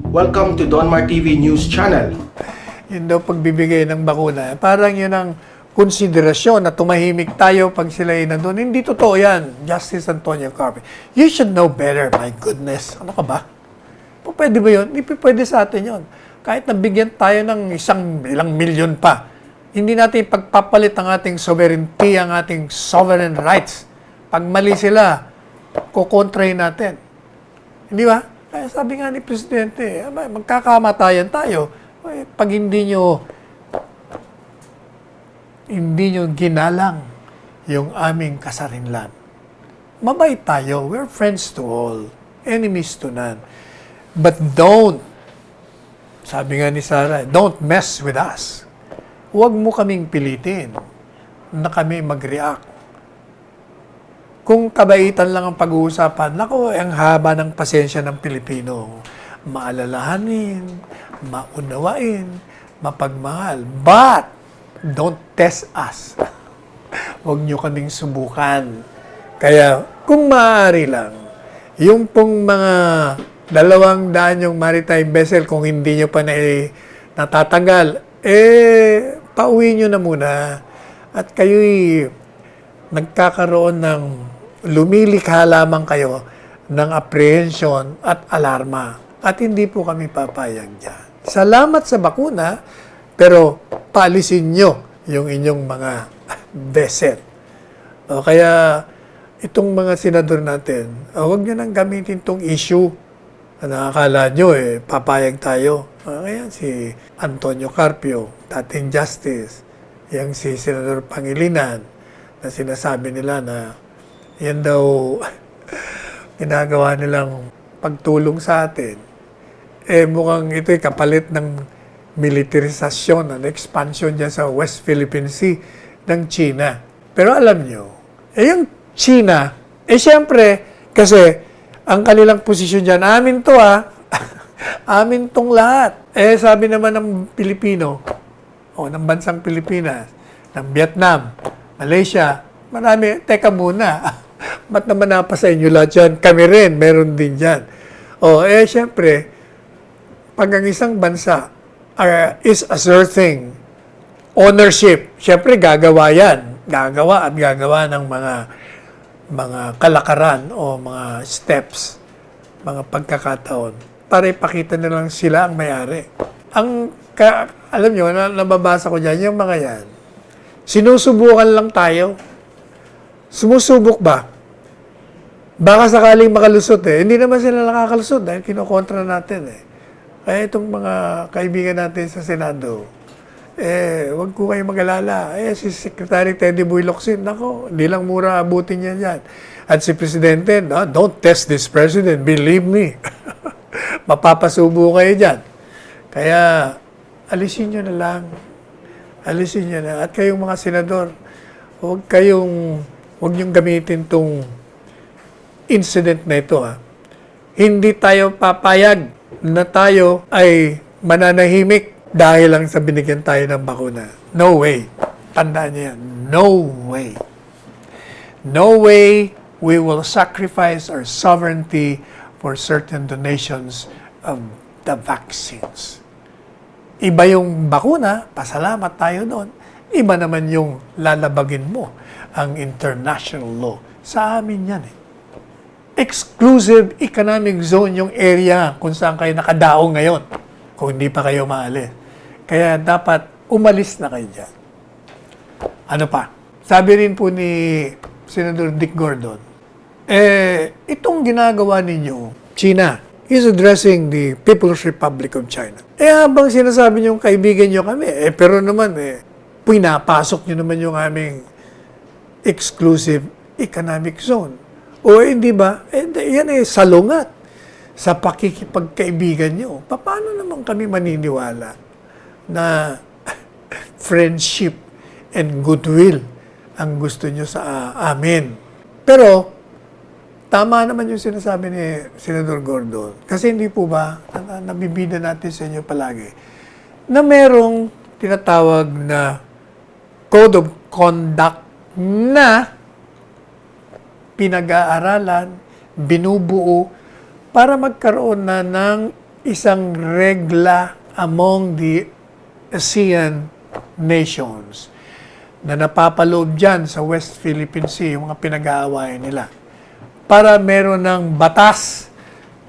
Welcome to Donmar TV News Channel. Yun daw pagbibigay ng bakuna. Parang yun ang konsiderasyon na tumahimik tayo pag sila ay nandun. Hindi totoo yan, Justice Antonio Carpio. You should know better, my goodness. Ano ka ba? Pwede ba yun? Hindi pwede sa atin yun. Kahit nabigyan tayo ng ilang milyon pa, hindi natin pagpapalit ang ating sovereignty, ang ating sovereign rights. Pag mali sila, kukontrahin natin. Hindi ba? Kaya sabi nga ni Presidente, magkakamatayan tayo. Pag hindi nyo ginalang yung aming kasarinlan. Mabait tayo. We're friends to all. Enemies to none. But don't, sabi nga ni Sarah, don't mess with us. Huwag mo kaming pilitin na kami mag-react. Kung kabaitan lang ang pag-uusapan, naku, ang haba ng pasensya ng Pilipino. Maalalahanin, maunawain, mapagmahal. But, don't test us. Huwag nyo kaming subukan. Kaya, kung maaari lang, yung pong mga 200 yung maritime vessel, kung hindi nyo pa natatanggal, pauwi nyo na muna. At kayo'y nagkakaroon ng lumilikha lamang kayo ng apprehension at alarma. At hindi po kami papayag dyan. Salamat sa bakuna, pero paalisin nyo yung inyong mga vessel. O kaya, itong mga senador natin, huwag nyo nang gamitin itong issue. Nakakala nyo, papayag tayo. Kaya si Antonio Carpio, dating Justice, yung si Senador Pangilinan, na sinasabi nila na yan daw ginagawa nilang pagtulong sa atin. Mukhang ito'y kapalit ng militarisasyon at expansion dyan sa West Philippine Sea ng China. Pero alam nyo, yung China, siyempre, kasi ang kanilang posisyon dyan, amin to amin tong lahat. Sabi naman ng Pilipino, ng bansang Pilipinas, ng Vietnam, Malaysia, marami, teka muna, ba't naman napasa inyo lahat yan? Kami rin, meron din dyan. Siyempre, pag ang isang bansa is asserting ownership, siyempre gagawa yan. Gagawa ng mga kalakaran o mga steps, mga pagkakataon, para ipakita nilang sila ang may-ari. Alam nyo, nababasa ko dyan, yung mga yan, sinusubukan lang tayo. Sumusubok ba? Baka sakaling makalusot Hindi naman sila nakakalusot dahil kinokontra natin Kaya itong mga kaibigan natin sa Senado, wag ko kayong mag-alala. Si Secretary Teddy Boy Locsin, nako, hindi lang mura abutin niya yan. At si Presidente, don't test this President, believe me. Mapapasubo kayo dyan. Kaya, alisin nyo na lang. Alisin nyo na. At kayong mga senador, huwag niyong gamitin tong incident na ito. Hindi tayo papayag na tayo ay mananahimik dahil lang sa binigyan tayo ng bakuna. No way. Tandaan niyo yan. No way. No way we will sacrifice our sovereignty for certain donations of the vaccines. Iba yung bakuna, pasalamat tayo doon. Iba naman yung lalabagin mo ang international law. Sa amin yan Exclusive economic zone yung area kung saan kayo nakadaong ngayon. Kung hindi pa kayo maalis. Kaya dapat umalis na kayo dyan. Ano pa? Sabi rin po ni Senator Dick Gordon, itong ginagawa ninyo, China, is addressing the People's Republic of China. Habang sinasabi nyo kaibigan nyo kami, pero naman, pinapasok nyo naman yung aming exclusive economic zone. Hindi ba? Yan salungat sa pakikipagkaibigan nyo. Paano naman kami maniniwala na friendship and goodwill ang gusto nyo sa amin? Pero, tama naman yung sinasabi ni Senador Gordon. Kasi hindi po ba, nabibida natin sa inyo palagi, na merong tinatawag na Code of Conduct na pinag-aaralan, binubuo, para magkaroon na ng isang regla among the ASEAN nations na napapaloob dyan sa West Philippine Sea, yung mga pinag-aawayan nila. Para meron ng batas,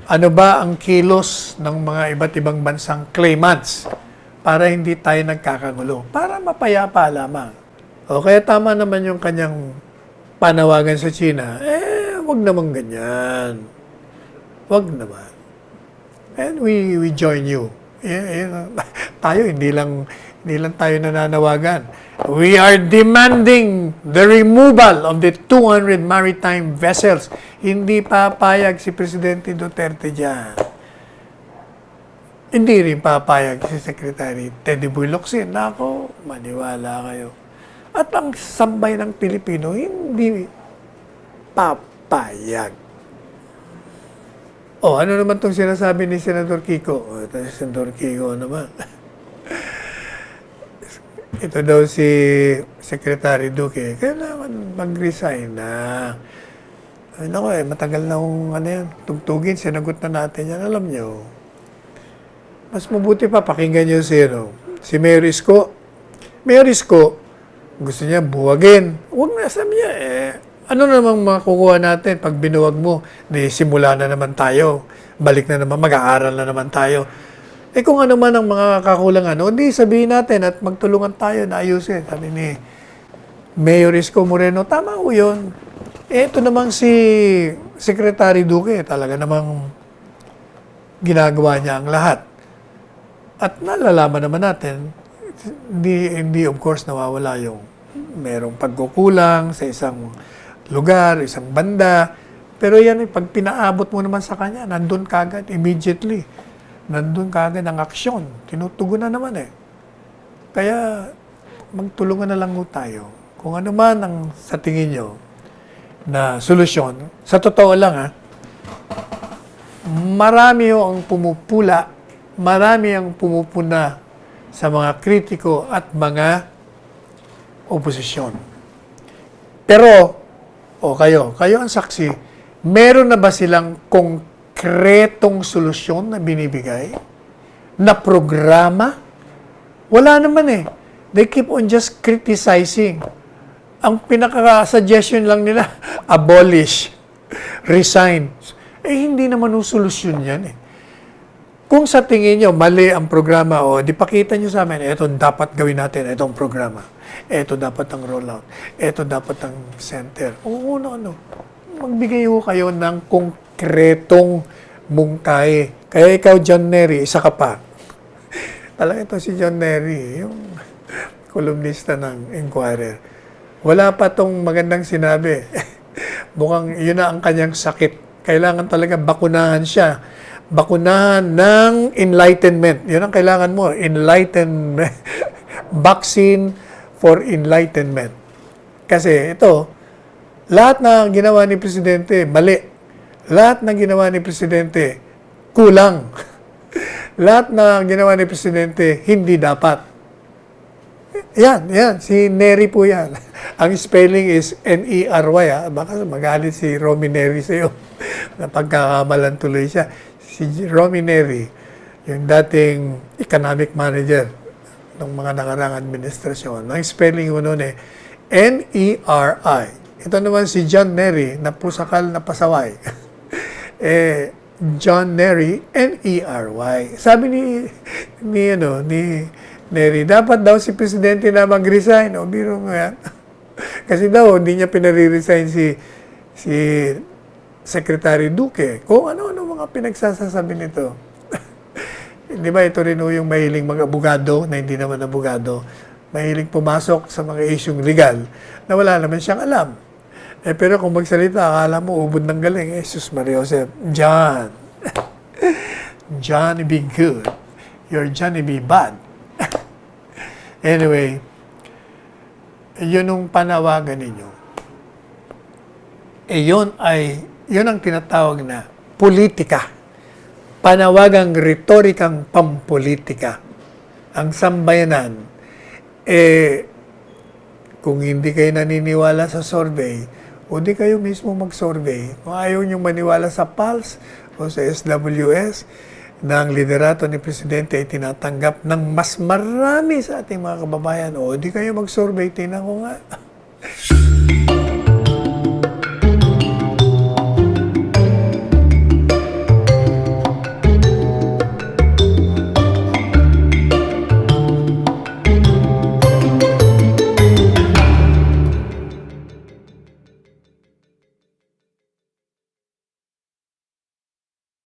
ano ba ang kilos ng mga iba't ibang bansang claimants para hindi tayo nagkakagulo, para mapayapa lamang. O kaya tama naman yung kanyang panawagan sa China, wag naman ganyan. Wag naman. And we join you. Tayo, hindi lang tayo nananawagan. We are demanding the removal of the 200 maritime vessels. Hindi papayag si Presidente Duterte dyan. Hindi rin papayag si Secretary Teddy Boy Locsin. Nako, maniwala kayo. At ang sambay ng Pilipino, hindi papayag. Ano naman itong sinasabi ni Senador Kiko? Ito si Senador Kiko naman. Ito daw si Secretary Duque, kailangan mag-resign na. Ay, naku, matagal na akong tugtugin, sinagot na natin yan. Alam nyo, mas mabuti pa, pakinggan nyo si Mayor Isko. Mayor Isko, gusto niya buwagin. Huwag na, sabi niya, ano namang makukuha natin pag binuwag mo? Simula na naman tayo. Balik na naman, mag-aaral na naman tayo. Kung ano man ang mga kakulangan, hindi sabihin natin at magtulungan tayo na ayusin. Sabi ni Mayor Isko Moreno, tama ho yun. Ito namang si Secretary Duque, talaga namang ginagawa niya ang lahat. At nalalaman naman natin, hindi of course nawawala yung merong pagkukulang sa isang lugar, isang banda. Pero yan, pag pinaabot mo naman sa kanya, nandun kagad, immediately. Nandun kagad ang aksyon. Tinutugunan naman Kaya, magtulungan na lang tayo. Kung ano man ang sa tingin nyo na solusyon, sa totoo lang marami ang pumupula, marami ang pumupuna sa mga kritiko at mga oposisyon. Pero, kayo ang saksi, meron na ba silang konkretong solusyon na binibigay? Na programa? Wala naman They keep on just criticizing. Ang pinaka-suggestion lang nila, abolish, resign. Hindi naman solusyon yan Kung sa tingin nyo, mali ang programa, di pakita nyo sa amin, ito dapat gawin natin, itong programa. Ito dapat ang rollout. Ito dapat ang center. Magbigay kayo ng konkretong mungkahi. Kaya ikaw, John Nery, isa ka pa. Talaga ito si John Nery, yung kolumnista ng Inquirer. Wala pa tong magandang sinabi. Mukhang yun na ang kanyang sakit. Kailangan talaga bakunahan siya. Bakunahan ng enlightenment. Yun ang kailangan mo. Enlightenment. Vaccine for enlightenment. Kasi ito, lahat na ginawa ni Presidente, mali. Lahat na ginawa ni Presidente, kulang. Lahat na ginawa ni Presidente, hindi dapat. Yan, si Nery po yan. Ang spelling is N-E-R-Y. Baka magalit si Romy Nery sa'yo. Napagkakamalan tuloy siya. Si Romy Nery, yung dating economic manager ng mga nakarang administrasyon. Ang spelling mo noon N-E-R-I. Ito naman si John Nery, na pusakal na pasaway. John Nery, N-E-R-Y. Sabi ni Nery, dapat daw si Presidente na mag-resign. Biro mo yan. Kasi daw, hindi niya pinare-resign si Secretary Duque. Kung ano-ano mga pinagsasasabi nito. Di ba ito rin yung mahiling mga abogado na hindi naman abogado. Mahiling pumasok sa mga isyong legal na wala naman siyang alam. Pero kung magsalita, akala mo ubod ng galing. Jesus Maria Joseph, Johnny be good. You're Johnny be bad. Anyway, yun ang panawagan ninyo. Yun ang tinatawag na politika. Panawagang retorikang pampolitika. Ang sambayanan, kung hindi kayo naniniwala sa survey, o di kayo mismo mag-survey. Kung ayaw nyo maniwala sa PULSE o sa SWS, ng liderato ni Presidente ay tinatanggap ng mas marami sa ating mga kababayan. O, di kayo mag-survey, tinan ko nga.